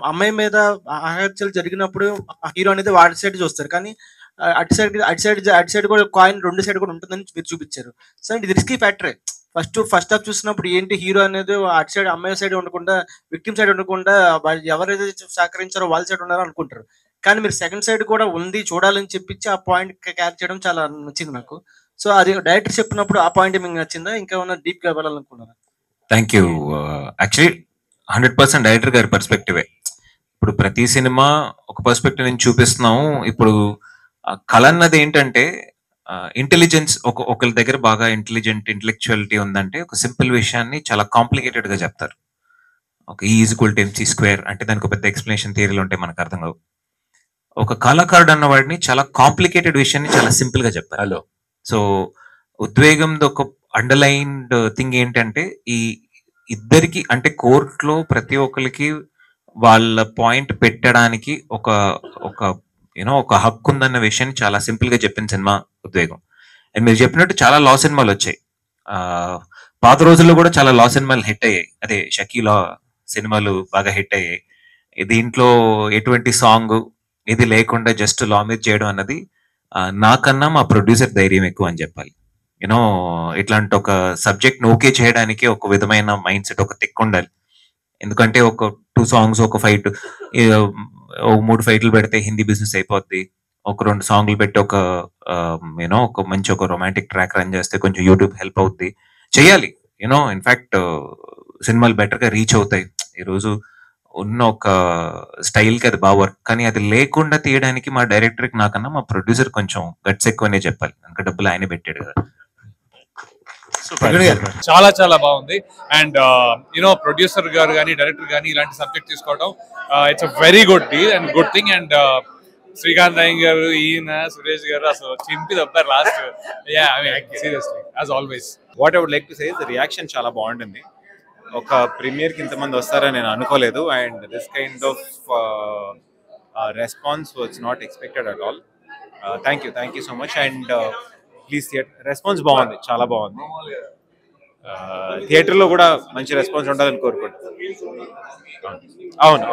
అమ్మాయి మీద అహత్యలు జరిగినప్పుడు హీరో అనేది వాడి సైడ్ చూస్తారు. కానీ అటు సైడ్ కూడా కాయిన్ 2 సైడ్ కూడా ఉంటుందని మీరు చూపించారు. సో ఇది రిస్కీ ఫ్యాక్టరే. ఫస్ట్ హాఫ్ చూసినప్పుడు ఏంటి హీరో అనేది అటు సైడ్ అమ్మాయి సైడ్ ఉండకుండా, విక్టిమ్ సైడ్ ఉండకుండా వాళ్ళు ఎవరైతే సహకరించారో వాళ్ళ సైడ్ ఉన్నారో అనుకుంటారు. కానీ మీరు సెకండ్ సైడ్ కూడా ఉంది చూడాలని చెప్పించి ఆ పాయింట్ క్యారీ చేయడం చాలా నచ్చింది నాకు. సో అది డైరెక్టర్ చెప్పినప్పుడు ఆ పాయింట్ మీకు నచ్చిందా? ఇంకా ఏమైనా డీప్ గా వెళ్ళాలనుకున్నారా? Thank you. యాక్చువల్లీ 100% డైరెక్టర్ గారి పర్స్పెక్టివే. ఇప్పుడు ప్రతి సినిమా ఒక పర్స్పెక్టివ్ నుంచి చూపిస్తున్నాము. ఇప్పుడు కళ అన్నది ఏంటంటే ఇంటెలిజెన్స్, ఒకరి దగ్గర బాగా ఇంటెలెక్చువాలిటీ ఉందంటే ఒక సింపుల్ విషయాన్ని చాలా కాంప్లికేటెడ్ గా చెప్తారు. ఒక E=MC² అంటే దానికి ఒక పెద్ద ఎక్స్ప్లెనేషన్ థియరీలు ఉంటాయి, మనకు అర్థం కావు. ఒక కళాకారుడు అన్న వాడిని చాలా కాంప్లికేటెడ్ విషయాన్ని చాలా సింపుల్ గా చెప్తారు. హలో, సో ఉద్వేగం ఒక అండర్లైన్డ్ థింగ్ ఏంటంటే ఈ ఇద్దరికి అంటే కోర్టులో ప్రతి ఒక్కరికి వాళ్ళ పాయింట్ పెట్టడానికి ఒక ఒక ఒక హక్కు ఉందన్న విషయాన్ని చాలా సింపుల్ గా చెప్పిన సినిమా ఉద్వేగం. అండ్ మీరు చెప్పినట్టు చాలా లా సినిమాలు వచ్చాయి. పాత రోజుల్లో కూడా చాలా లా సినిమాలు హిట్ అయ్యాయి. అదే షకీలా సినిమాలు బాగా హిట్ అయ్యాయి. దీంట్లో ఎటువంటి సాంగ్ ఇది లేకుండా జస్ట్ లా మీద చేయడం అన్నది నాకన్నా మా ప్రొడ్యూసర్ ధైర్యం ఎక్కువ అని చెప్పాలి. యూనో ఇట్లాంటి ఒక సబ్జెక్ట్ ఓకే చేయడానికి ఒక విధమైన మైండ్ సెట్, ఒక తిక్కు ఉండాలి. ఎందుకంటే ఒక 2 సాంగ్స్, ఒక ఫైట్, 3 ఫైట్లు పెడితే హిందీ బిజినెస్ అయిపోద్ది. ఒక 2 సాంగ్లు పెట్టి ఒక మంచి ఒక రొమాంటిక్ ట్రాక్ రన్ చేస్తే కొంచెం యూట్యూబ్ హెల్ప్ అవుద్ది. చెయ్యాలి. ఇన్ఫాక్ట్ సినిమాలు బెటర్ గా రీచ్ అవుతాయి. ఈరోజు ఉన్న ఒక స్టైల్ కి అది బాగా వర్క్. కానీ అది లేకుండా తీయడానికి మా డైరెక్టర్ కి నాకన్నా మా ప్రొడ్యూసర్ కొంచెం గట్స్ ఎక్కువనే చెప్పాలి. ఇంకా డబ్బులు ఆయనే పెట్టాడు కదా. చాలా చాలా బాగుంది. అండ్ ప్రొడ్యూసర్ గారు కానీ డైరెక్టర్ కానీ ఇలాంటి సబ్జెక్ట్ తీసుకోవడం it's a very good deal and good thing. And Srikanth Nayak గారు, ఈయన సురేష్ గారు అసలు చింపి తప్పారు last. Seriously as always. What I would like to say the reaction చాలా బాగుంటుంది. ఒక ప్రీమియర్ కి ఇంతమంది వస్తారని నేను అనుకోలేదు. And this kind of response was not expected at all. Thank you so much. And please response బాగుంది, చాలా బాగుంది. థియేటర్లో కూడా మంచి రెస్పాన్స్ ఉంటుందని కోరుకుంటున్నాను. అవును.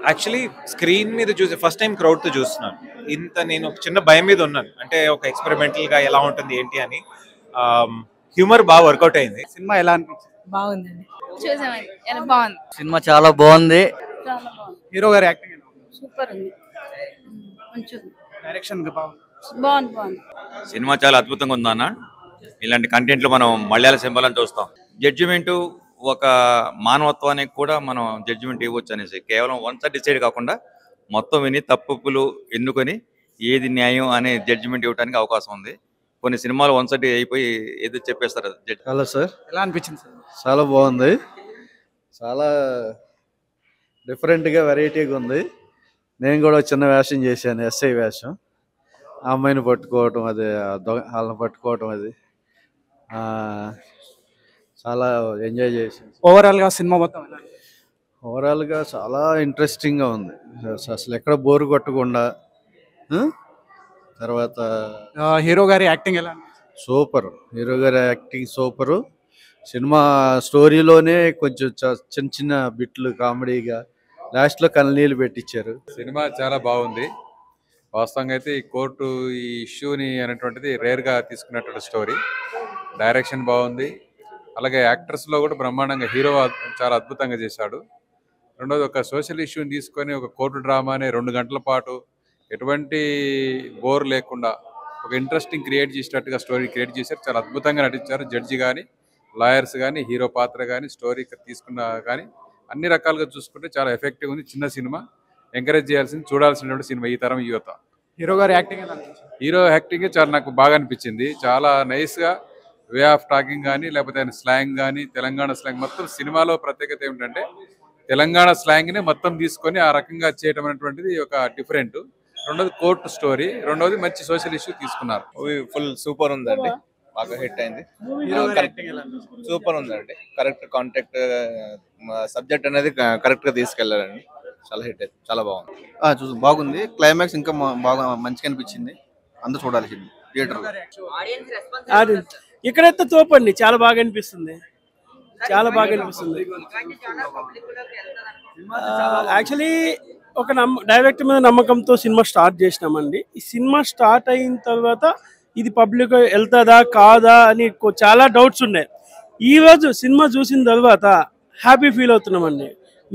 యాక్చువల్లీ స్క్రీన్ మీద చూసి ఫస్ట్ టైం క్రౌడ్తో చూస్తున్నాను. నేను ఒక చిన్న భయం మీద ఉన్నాను, అంటే ఒక ఎక్స్పెరిమెంటల్గా ఎలా ఉంటుంది ఏంటి అని. హ్యూమర్ బాగా వర్కౌట్ అయింది. సినిమా ఎలా అనిపించింది? బాగుందండి, చూసామండి, బాగుంది. సినిమా చాలా బాగుంది. హీరో గారి యాక్టింగ్ సూపర్ ఉంది. డైరెక్షన్ బాగుంది. సినిమా చాలా అద్భుతంగా ఉందన్న. ఇలాంటి కంటెంట్లు మనం మలయాళ సినిమాలను చూస్తాం. జడ్జిమెంట్ ఒక మానవత్వానికి కూడా మనం జడ్జిమెంట్ ఇవ్వచ్చు అనేసి కేవలం వన్ సైడ్ డిసైడ్ కాకుండా మొత్తం విని తప్పులు ఎన్నుకొని ఏది న్యాయం అనే జడ్జిమెంట్ ఇవ్వడానికి అవకాశం ఉంది. కొన్ని సినిమాలు వన్ సైడ్ అయిపోయి ఏదో చెప్పేస్తారు. హలో సార్, ఎలా అనిపించింది సార్? చాలా బాగుంది, చాలా డిఫరెంట్గా వెరైటీగా ఉంది. నేను కూడా చిన్న వేషం చేశాను, ఎస్ఐ వేషం. ఆ అమ్మాయిని పట్టుకోవటం, అది వాళ్ళని పట్టుకోవటం, అది చాలా ఎంజాయ్ చేశాను. ఓవరాల్గా సినిమా మొత్తం ఓవరాల్గా చాలా ఇంట్రెస్టింగ్గా ఉంది. అసలు ఎక్కడ బోరు కొట్టకుండా. తర్వాత హీరో గారి యాక్టింగ్ ఎలా? సూపర్. హీరో గారి యాక్టింగ్ సూపరు. సినిమా స్టోరీలోనే కొంచెం చిన్న చిన్న బిట్లు కామెడీగా లాస్ట్లో కన్నీళ్ళు పెట్టించారు. సినిమా చాలా బాగుంది. వాస్తవంగా అయితే ఈ కోర్టు ఈ ఇష్యూని అనేటువంటిది రేర్గా తీసుకున్నటువంటి స్టోరీ. డైరెక్షన్ బాగుంది, అలాగే యాక్టర్స్లో కూడా బ్రహ్మాండంగా హీరో చాలా అద్భుతంగా చేశాడు. రెండోది, ఒక సోషల్ ఇష్యూని తీసుకొని ఒక కోర్టు డ్రామాని 2 గంటల పాటు ఎటువంటి బోర్ లేకుండా ఒక ఇంట్రెస్టింగ్ క్రియేట్ చేసేటట్టుగా స్టోరీ క్రియేట్ చేశారు. చాలా అద్భుతంగా నటించారు. జడ్జి కానీ, లాయర్స్ కానీ, హీరో పాత్ర కానీ, స్టోరీ తీసుకున్న కానీ అన్ని రకాలుగా చూసుకుంటే చాలా ఎఫెక్టివ్ ఉంది. చిన్న సినిమా, ఎంకరేజ్ చేయాల్సింది, చూడాల్సినటువంటి సినిమా ఈ తరం యువత. హీరో గారి యాక్టింగ్ హీరో యాక్టింగ్ చాలా నాకు బాగా అనిపించింది. చాలా నైస్గా వే ఆఫ్ టాకింగ్ కానీ, లేకపోతే ఆయన స్లాంగ్ కానీ, తెలంగాణ స్లాంగ్ మొత్తం సినిమాలో ప్రత్యేకత ఏమిటంటే తెలంగాణ స్లాంగ్ని మొత్తం తీసుకొని ఆ రకంగా చేయడం అనేటువంటిది ఒక డిఫరెంట్. రెండోది కోర్టు స్టోరీ, రెండోది మంచి సోషల్ ఇష్యూ తీసుకున్నారు. ఫుల్ సూపర్ ఉందండి, బాగా హిట్ అయింది. సూపర్ ఉందండి. కరెక్ట్ కాంటాక్ట్ సబ్జెక్ట్ అనేది కరెక్ట్ గా తీసుకెళ్లారండి. చాలా హిట్ అయింది, చాలా బాగుంది. బాగుంది. క్లైమాక్స్ ఇంకా బాగా మంచిగా అనిపించింది. అందరూ చూడాల్సింది థియేటర్. ఇక్కడైతే తోపండి, చాలా బాగా అనిపిస్తుంది. చాలా బాగా అనిపిస్తుంది. యాక్చువల్లీ ఒక డైరెక్టర్ మీద నమ్మకంతో సినిమా స్టార్ట్ చేసినామండి. ఈ సినిమా స్టార్ట్ అయిన తర్వాత ఇది పబ్లిక్ వెళ్తుందా కాదా అని చాలా డౌట్స్ ఉన్నాయి. ఈరోజు సినిమా చూసిన తర్వాత హ్యాపీ ఫీల్ అవుతున్నామండి.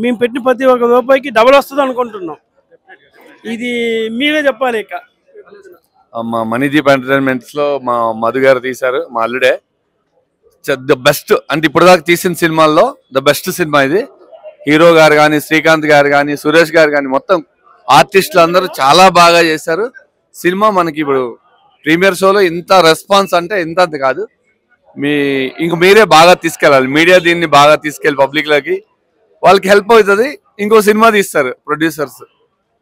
మేము పెట్టిన ప్రతి ఒక్క రూపాయికి డబల్ వస్తుంది అనుకుంటున్నాం. ఇది మీరే చెప్పాలి. ఇక మా మనీదీప్ ఎంటర్టైన్మెంట్స్ లో మా మధు గారు తీశారు, మా అల్లుడే. ద బెస్ట్ అంటే ఇప్పుడు దాకా తీసిన సినిమాల్లో ద బెస్ట్ సినిమా ఇది. హీరో గారు కానీ, శ్రీకాంత్ గారు కానీ, సురేష్ గారు కానీ, మొత్తం ఆర్టిస్టులు అందరూ చాలా బాగా చేశారు. సినిమా మనకి ఇప్పుడు ప్రీమియర్ షోలో ఇంత రెస్పాన్స్ అంటే ఇంత కాదు. ఇంక మీరే బాగా తీసుకెళ్ళాలి. మీడియా దీన్ని బాగా తీసుకెళ్ళి పబ్లిక్ లోకి వాళ్ళకి హెల్ప్ అవుతుంది. ఇంకో సినిమా తీస్తారు ప్రొడ్యూసర్స్.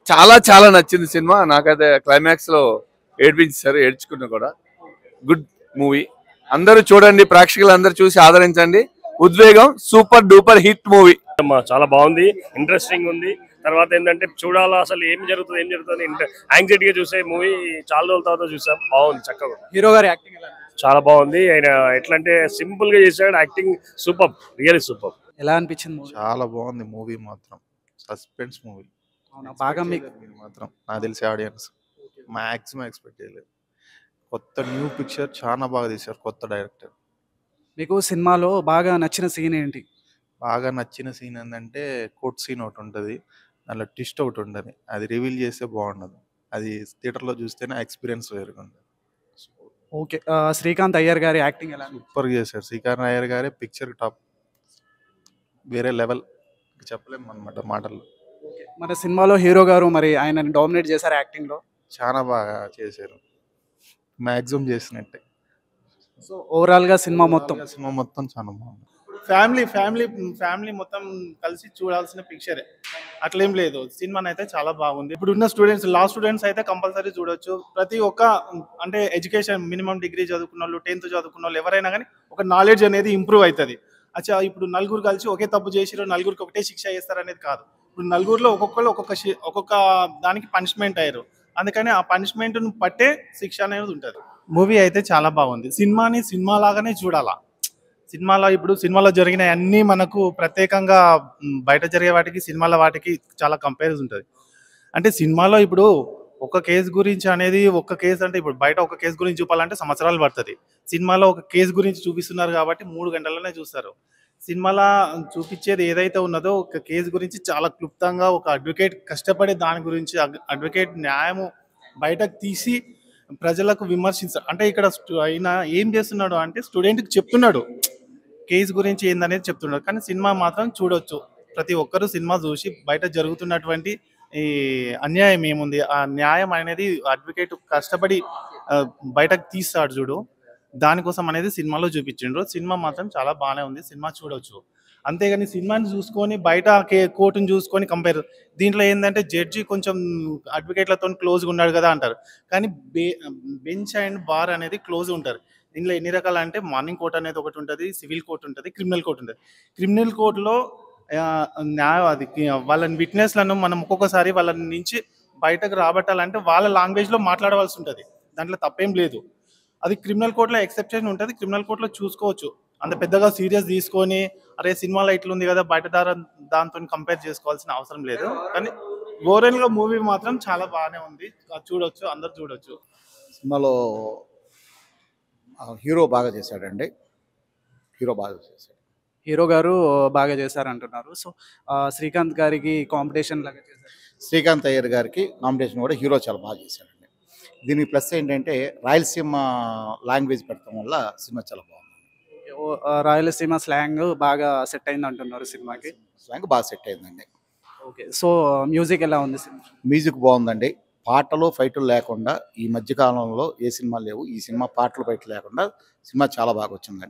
చాలా చాలా నచ్చింది సినిమా. నాకైతే క్లైమాక్స్ లో ఏడ్పించారు, ఏడ్చుకున్నా కూడా. గుడ్ మూవీ, అందరూ చూడండి, ప్రేక్షకులు అందరూ చూసి ఆదరించండి. ఉద్వేగం సూపర్ డూపర్ హిట్ మూవీ. చాలా బాగుంది, ఇంట్రెస్టింగ్ ఉంది. తర్వాత ఏంటంటే చూడాలా అసలు ఏం జరుగుతుంది యాంగ్జైటీగా చూసే మూవీ. చాలా రోజుల తర్వాత చూసాం, బాగుంది, చక్కగా. హీరో గారి యాక్టింగ్ ఎలా అనిపించింది? చాలా బాగుంది. ఆయన ఎట్లా అంటే సింపుల్ గా చేశాడు, యాక్టింగ్ సూపర్, రియల్లీ సూపర్. ఎలా అనిపించింది? చాలా బాగుంది మూవీ మాత్రం. సస్పెన్స్ మూవీ బాగా మీకు మాత్రం నాకు తెలిసి ఆడియన్స్ మాక్సిమం ఎక్స్పెక్ట్ చేయలేదు. కొత్త న్యూ పిక్చర్ చాలా బాగా తీశారు కొత్త డైరెక్టర్. మీకు సినిమాలో బాగా నచ్చిన సీన్ ఏంటి? బాగా నచ్చిన సీన్ ఏంటంటే కోర్ట్ సీన్ ఒకటి ఉంటుంది, దాంట్లో ట్విస్ట్ ఒకటి ఉంటుంది. అది రివీల్ చేస్తే బాగుండదు, అది థియేటర్లో చూస్తేనే ఎక్స్పీరియన్స్ వేరుగా ఉంటుంది. ఓకే, శ్రీకాంత్ అయ్యర్ గారి యాక్టింగ్ ఎలా? సూపర్ చేశారు. శ్రీకాంత్ అయ్యర్ గారే పిక్చర్ టాప్, వేరే లెవెల్, చెప్పలేము అనమాట మాటల్లో. మన సినిమాలో హీరో గారు మరి ఆయన డామినేట్ చేశారు యాక్టింగ్ లో. చాలా బాగా చేశారు, మ్యాక్సిమం చేసినట్టే. సో ఓవరాల్ గా సినిమా మొత్తం చాలా బాగుంది. ఫ్యామిలీ మొత్తం కలిసి చూడాల్సిన పిక్చరే, అట్లేం లేదు. సినిమా అయితే చాలా బాగుంది. ఇప్పుడు ఉన్న లా స్టూడెంట్స్ అయితే కంపల్సరీ చూడొచ్చు. ప్రతి ఒక్క అంటే ఎడ్యుకేషన్ మినిమం డిగ్రీ చదువుకున్న వాళ్ళు, 10th చదువుకున్న వాళ్ళు ఎవరైనా కానీ ఒక నాలెడ్జ్ అనేది ఇంప్రూవ్ అవుతుంది. అచ్చా, ఇప్పుడు నలుగురు కలిసి ఒకే తప్పు చేసిరో నలుగురికి ఒకటే శిక్ష చేస్తారు అనేది కాదు. ఇప్పుడు నలుగురిలో ఒక్కొక్కరు ఒక్కొక్క దానికి పనిష్మెంట్ అయ్యారు, అందుకని ఆ పనిష్మెంట్ను పట్టే శిక్ష అనేది ఉంటుంది. మూవీ అయితే చాలా బాగుంది. సినిమాని సినిమా లాగానే చూడాలా. సినిమాలో జరిగిన అన్నీ మనకు ప్రత్యేకంగా బయట జరిగే వాటికి సినిమాల వాటికి చాలా కంపారిజన్ ఉంటుంది. అంటే సినిమాలో ఇప్పుడు ఒక కేసు గురించి అనేది ఇప్పుడు బయట ఒక కేసు గురించి చూపాలంటే సంవత్సరాలు పడుతుంది. సినిమాలో ఒక కేసు గురించి చూపిస్తున్నారు కాబట్టి 3 గంటలనే చూస్తారు. సినిమాలో చూపించేది ఏదైతే ఉన్నదో ఒక కేసు గురించి చాలా క్లుప్తంగా ఒక అడ్వకేట్ కష్టపడే దాని గురించి, అడ్వకేట్ న్యాయము బయటకు తీసి ప్రజలకు విమర్శించారు. అంటే ఇక్కడ ఆయన ఏం చేస్తున్నాడు అంటే స్టూడెంట్కి చెప్తున్నాడు కేసు గురించి ఏందనేది చెప్తున్నాడు. కానీ సినిమా మాత్రం చూడొచ్చు. ప్రతి ఒక్కరూ సినిమా చూసి బయట జరుగుతున్నటువంటి ఈ అన్యాయం ఏముంది, ఆ న్యాయం అనేది అడ్వకేట్ కష్టపడి బయటకు తీస్తాడు చూడు, దానికోసం అనేది సినిమాలో చూపించిండ్రు. సినిమా మాత్రం చాలా బాగానే ఉంది, సినిమా చూడొచ్చు. అంతేగాని సినిమాని చూసుకొని బయట కోర్టును చూసుకొని కంపేర్, దీంట్లో ఏంటంటే జడ్జి కొంచెం అడ్వకేట్లతో క్లోజ్గా ఉన్నాడు కదా అంటారు, కానీ బెంచ్ అండ్ బార్ అనేది క్లోజ్ ఉంటారు. దీంట్లో ఎన్ని రకాలు అంటే మార్నింగ్ కోర్ట్ అనేది ఒకటి ఉంటుంది, సివిల్ కోర్ట్ ఉంటుంది, క్రిమినల్ కోర్ట్ ఉంటుంది. క్రిమినల్ కోర్టులో వాళ్ళని విట్నెస్లను మనం ఒక్కొక్కసారి వాళ్ళ నుంచి బయటకు రాబట్టాలంటే వాళ్ళ లాంగ్వేజ్లో మాట్లాడవలసి ఉంటుంది. దాంట్లో తప్పేం లేదు. అది క్రిమినల్ కోర్టులో ఎక్సెప్షన్ ఉంటుంది. క్రిమినల్ కోర్టులో చూసుకోవచ్చు. అంత పెద్దగా సీరియస్ తీసుకొని అరే సినిమాలో ఇట్లుంది కదా బయట దాంతో కంపేర్ చేసుకోవాల్సిన అవసరం లేదు. కానీ ఓవరాల్గా మూవీ మాత్రం చాలా బాగానే ఉంది, చూడొచ్చు, అందరు చూడొచ్చు. సినిమాలో హీరో బాగా చేశాడండి. హీరో గారు బాగా చేశారు అంటున్నారు. సో శ్రీకాంత్ గారికి కాంపిటీషన్ లాగా చేశారు. శ్రీకాంత్ అయ్యర్ గారికి కాంపిటీషన్ కూడా హీరో చాలా బాగా చేశాడండి. దీనికి ప్లస్ ఏంటంటే రాయలసీమ లాంగ్వేజ్ పెట్టడం వల్ల సినిమా చాలా బాగుంది. రాయలసీమ స్లాంగ్ బాగా సెట్ అయింది అంటున్నారు సినిమాకి. స్లాంగ్ బాగా సెట్ అయిందండి. ఓకే, సో మ్యూజిక్ ఎలా ఉంది సినిమా? మ్యూజిక్ బాగుందండి. పాటలు ఫైట్లు లేకుండా ఈ మధ్య కాలంలో ఏ సినిమా లేవు. ఈ సినిమా పాటలు ఫైట్లు లేకుండా సినిమా చాలా బాగా వచ్చిందండి.